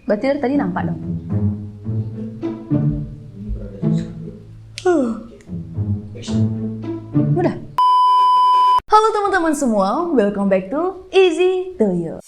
Berarti dari tadi nampak dong. Udah. Halo teman-teman semua, welcome back to Easy to You.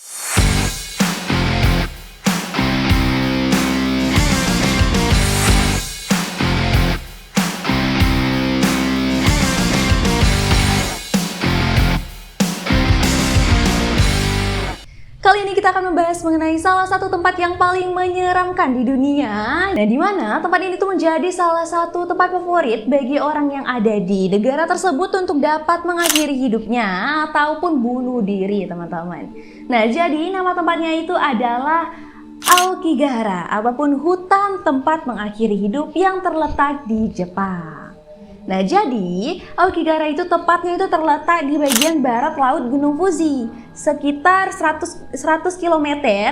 Kali ini kita akan membahas mengenai salah satu tempat yang paling menyeramkan di dunia. Nah, di mana tempat ini tuh menjadi salah satu tempat favorit bagi orang yang ada di negara tersebut untuk dapat mengakhiri hidupnya ataupun bunuh diri, teman-teman. Nah, jadi nama tempatnya itu adalah Aokigahara ataupun hutan tempat mengakhiri hidup yang terletak di Jepang. Nah, jadi Aokigahara itu tepatnya itu terletak di bagian barat laut Gunung Fuji, sekitar 100 km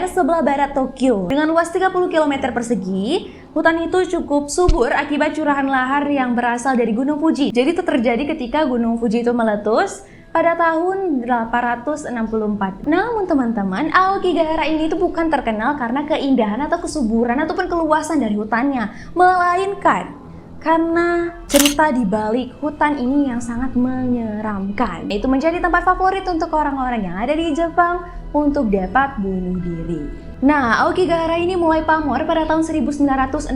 sebelah barat Tokyo. Dengan luas 30 km persegi, hutan itu cukup subur akibat curahan lahar yang berasal dari Gunung Fuji. Jadi itu terjadi ketika Gunung Fuji itu meletus pada tahun 864. Namun teman-teman, Aokigahara ini itu bukan terkenal karena keindahan atau kesuburan ataupun keluasan dari hutannya, melainkan karena cerita di balik hutan ini yang sangat menyeramkan. Itu menjadi tempat favorit untuk orang-orang yang ada di Jepang untuk dapat bunuh diri. Nah, Aokigahara ini mulai pamor pada tahun 1961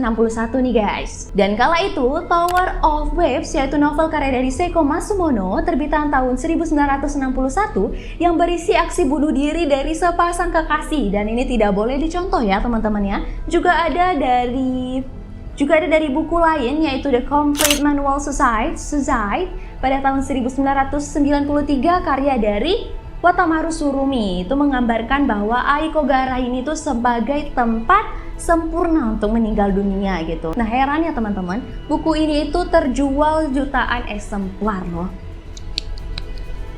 nih guys. Dan kala itu, Tower of Waves yaitu novel karya dari Seiko Matsumono terbitan tahun 1961 yang berisi aksi bunuh diri dari sepasang kekasih. Dan ini tidak boleh dicontoh ya teman-teman ya. Juga ada dari buku lain yaitu The Complete Manual Suicide pada tahun 1993 karya dari Wataru Tsurumi. Itu menggambarkan bahwa Aokigahara ini tuh sebagai tempat sempurna untuk meninggal dunia gitu. Nah, herannya teman-teman, buku ini itu terjual jutaan eksemplar loh.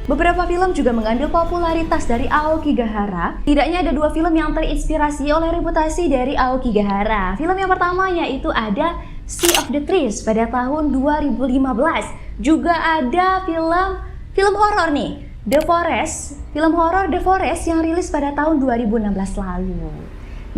Beberapa film juga mengambil popularitas dari Aokigahara. Tidaknya ada 2 film yang terinspirasi oleh reputasi dari Aokigahara. Film yang pertama yaitu ada Sea of the Trees pada tahun 2015. Juga ada film horor nih, The Forest, film horor The Forest yang rilis pada tahun 2016 lalu.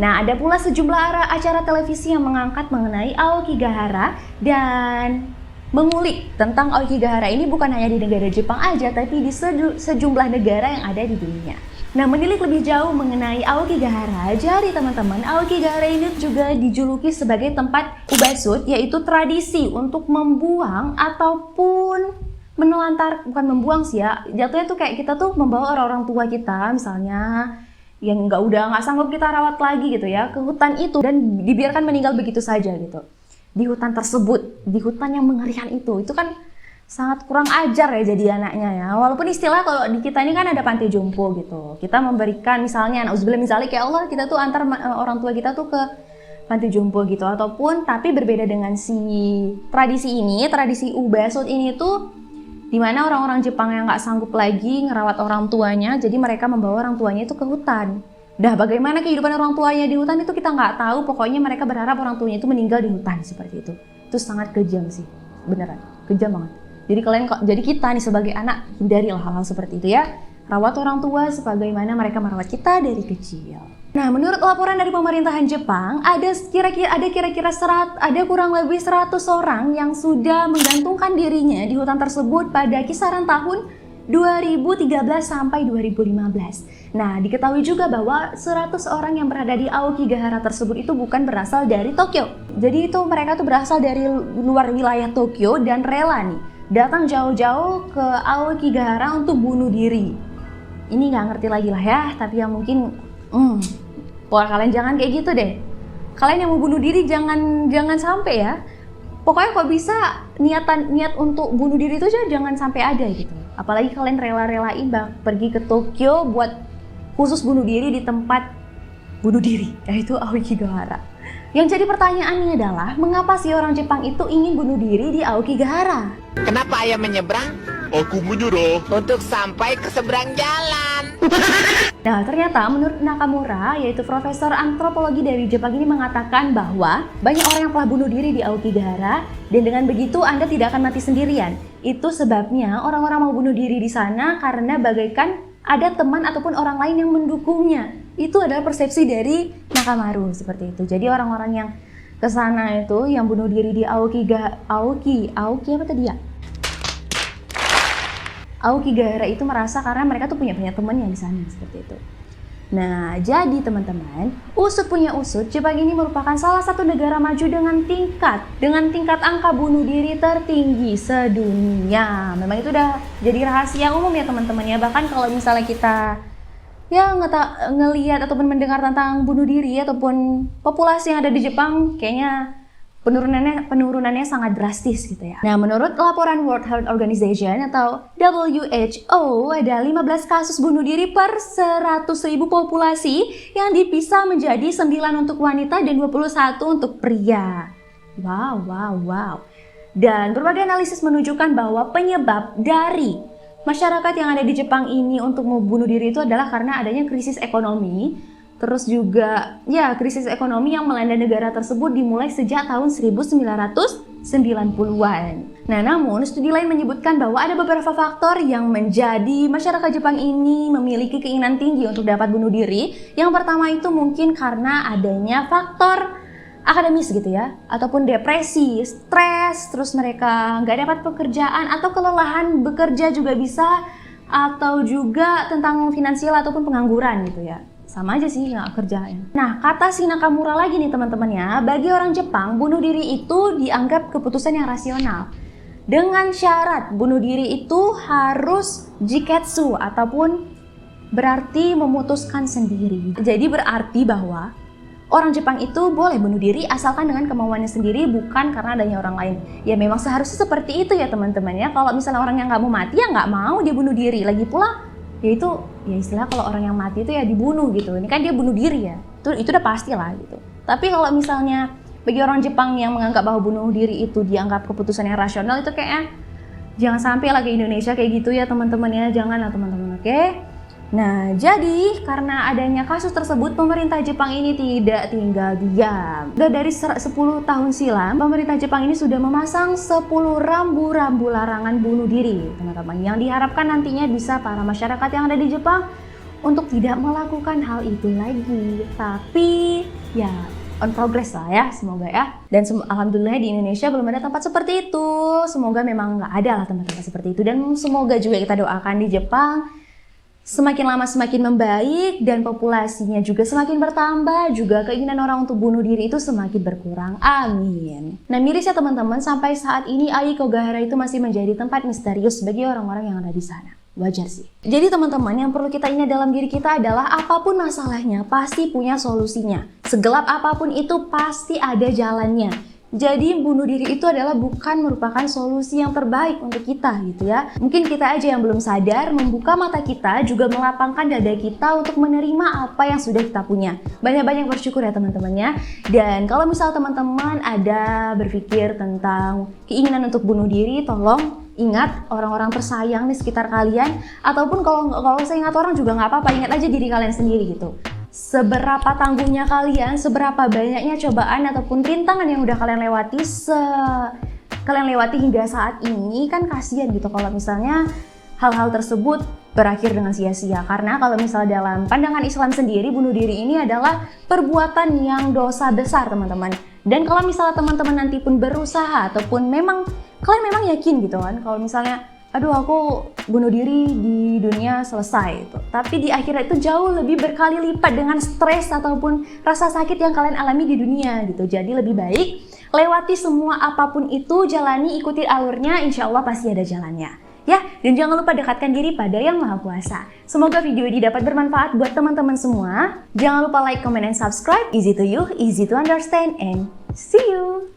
Nah, ada pula sejumlah acara televisi yang mengangkat mengenai Aokigahara dan mengulik tentang Aokigahara ini bukan hanya di negara Jepang aja, tapi di sejumlah negara yang ada di dunia. Nah, menilik lebih jauh mengenai Aokigahara, jadi teman-teman, Aokigahara ini juga dijuluki sebagai tempat ubasut, yaitu tradisi untuk membuang ataupun menelantar, bukan membuang sih ya, jatuhnya tuh kayak kita tuh membawa orang-orang tua kita, misalnya yang udah nggak sanggup kita rawat lagi gitu ya, ke hutan itu dan dibiarkan meninggal begitu saja gitu. Di hutan tersebut, di hutan yang mengerikan itu kan sangat kurang ajar ya jadi anaknya ya. Walaupun istilah kalau di kita ini kan ada panti jompo gitu. Kita memberikan misalnya, misalnya kayak Allah, kita tuh antar orang tua kita tuh ke panti jompo gitu. Ataupun tapi berbeda dengan si tradisi ubasut ini tuh dimana orang-orang Jepang yang nggak sanggup lagi ngerawat orang tuanya, jadi mereka membawa orang tuanya itu ke hutan. Dah bagaimana kehidupan orang tuanya di hutan itu kita nggak tahu, pokoknya mereka berharap orang tuanya itu meninggal di hutan seperti itu. Itu sangat kejam sih, beneran, kejam banget. Jadi kita nih sebagai anak hindarilah hal-hal seperti itu ya. Rawat orang tua sebagaimana mereka merawat kita dari kecil. Nah, menurut laporan dari pemerintahan Jepang, ada kurang lebih 100 orang yang sudah menggantungkan dirinya di hutan tersebut pada kisaran tahun 2013 sampai 2015. Nah, diketahui juga bahwa 100 orang yang berada di Aokigahara tersebut itu bukan berasal dari Tokyo. Jadi itu mereka tuh berasal dari luar wilayah Tokyo dan rela nih datang jauh-jauh ke Aokigahara untuk bunuh diri. Ini nggak ngerti lagi lah ya, tapi yang mungkin pokoknya kalian jangan kayak gitu deh. Kalian yang mau bunuh diri jangan sampai ya. Pokoknya kalau bisa niat untuk bunuh diri itu jangan sampai ada gitu. Apalagi kalian rela-relain pergi ke Tokyo buat khusus bunuh diri di tempat bunuh diri, yaitu Aokigahara. Yang jadi pertanyaannya adalah, mengapa sih orang Jepang itu ingin bunuh diri di Aokigahara? Kenapa ayam menyeberang? Aku menyerah. Untuk sampai ke seberang jalan. Nah, ternyata menurut Nakamura, yaitu profesor antropologi dari Jepang ini mengatakan bahwa banyak orang yang telah bunuh diri di Aokigahara dan dengan begitu Anda tidak akan mati sendirian. Itu sebabnya orang-orang mau bunuh diri di sana karena bagaikan ada teman ataupun orang lain yang mendukungnya. Itu adalah persepsi dari Nakamaru seperti itu. Jadi orang-orang yang kesana itu yang bunuh diri di Aokigahara itu merasa karena mereka tuh punya teman yang di sana seperti itu. Nah, jadi teman-teman, usut punya usut, Jepang ini merupakan salah satu negara maju dengan tingkat angka bunuh diri tertinggi sedunia. Memang itu udah jadi rahasia umum ya teman-teman ya. Bahkan kalau misalnya kita ngelihat ataupun mendengar tentang bunuh diri ataupun populasi yang ada di Jepang, kayaknya penurunannya sangat drastis gitu ya. Nah, menurut laporan World Health Organization atau WHO, ada 15 kasus bunuh diri per 100.000 populasi yang dipisah menjadi 9 untuk wanita dan 21 untuk pria. Wow. Dan berbagai analisis menunjukkan bahwa penyebab dari masyarakat yang ada di Jepang ini untuk membunuh diri itu adalah karena adanya krisis ekonomi. Terus juga krisis ekonomi yang melanda negara tersebut dimulai sejak tahun 1990-an. Nah, namun studi lain menyebutkan bahwa ada beberapa faktor yang menjadi masyarakat Jepang ini memiliki keinginan tinggi untuk dapat bunuh diri. Yang pertama itu mungkin karena adanya faktor akademis gitu ya, ataupun depresi, stres, terus mereka nggak dapat pekerjaan atau kelelahan bekerja juga bisa, atau juga tentang finansial ataupun pengangguran gitu ya. Sama aja sih nggak kerjaan. Nah, kata si Nakamura lagi nih teman-teman ya, bagi orang Jepang bunuh diri itu dianggap keputusan yang rasional. Dengan syarat bunuh diri itu harus jiketsu ataupun berarti memutuskan sendiri. Jadi berarti bahwa orang Jepang itu boleh bunuh diri asalkan dengan kemauannya sendiri, bukan karena adanya orang lain. Ya memang seharusnya seperti itu ya teman-teman ya. Kalau misalnya orang yang nggak mau mati ya nggak mau dia bunuh diri. Lagi pula ya istilah kalau orang yang mati itu ya dibunuh gitu. Ini kan dia bunuh diri ya. Itu udah pasti lah gitu. Tapi kalau misalnya bagi orang Jepang yang menganggap bahwa bunuh diri itu dianggap keputusan yang rasional, itu kayaknya jangan sampai lagi Indonesia kayak gitu ya teman-teman ya. Janganlah teman-teman, oke? Nah, jadi karena adanya kasus tersebut, pemerintah Jepang ini tidak tinggal diam. Dari 10 tahun silam, pemerintah Jepang ini sudah memasang 10 rambu-rambu larangan bunuh diri, teman-teman. Yang diharapkan nantinya bisa para masyarakat yang ada di Jepang untuk tidak melakukan hal itu lagi. Tapi ya on progress lah ya, semoga ya. Dan alhamdulillah di Indonesia belum ada tempat seperti itu. Semoga memang nggak ada lah tempat-tempat seperti itu. Dan semoga juga kita doakan di Jepang semakin lama semakin membaik dan populasinya juga semakin bertambah, juga keinginan orang untuk bunuh diri itu semakin berkurang. Amin. Nah, miris ya teman-teman, sampai saat ini Aokigahara itu masih menjadi tempat misterius bagi orang-orang yang ada di sana. Wajar sih. Jadi teman-teman, yang perlu kita ingat dalam diri kita adalah apapun masalahnya pasti punya solusinya. Segelap apapun itu pasti ada jalannya. Jadi bunuh diri itu adalah bukan merupakan solusi yang terbaik untuk kita gitu ya. Mungkin kita aja yang belum sadar, membuka mata kita juga melapangkan dada kita untuk menerima apa yang sudah kita punya. Banyak-banyak bersyukur ya teman-temannya. Dan kalau misal teman-teman ada berpikir tentang keinginan untuk bunuh diri, tolong ingat orang-orang tersayang di sekitar kalian. Ataupun kalau saya ingat orang juga nggak apa-apa, ingat aja diri kalian sendiri gitu. Seberapa tangguhnya kalian, seberapa banyaknya cobaan ataupun rintangan yang udah kalian lewati hingga saat ini, kan kasihan gitu kalau misalnya hal-hal tersebut berakhir dengan sia-sia. Karena kalau misalnya dalam pandangan Islam sendiri, bunuh diri ini adalah perbuatan yang dosa besar teman-teman. Dan kalau misalnya teman-teman nanti pun berusaha ataupun kalian memang yakin gitu kan, kalau misalnya aduh aku bunuh diri di dunia selesai itu. Tapi di akhirat itu jauh lebih berkali lipat dengan stres ataupun rasa sakit yang kalian alami di dunia gitu. Jadi lebih baik lewati semua apapun itu, jalani, ikuti alurnya, insya Allah pasti ada jalannya. Ya, dan jangan lupa dekatkan diri pada Yang Maha Kuasa. Semoga video ini dapat bermanfaat buat teman-teman semua. Jangan lupa like, comment, and subscribe. Easy to you, easy to understand, and see you!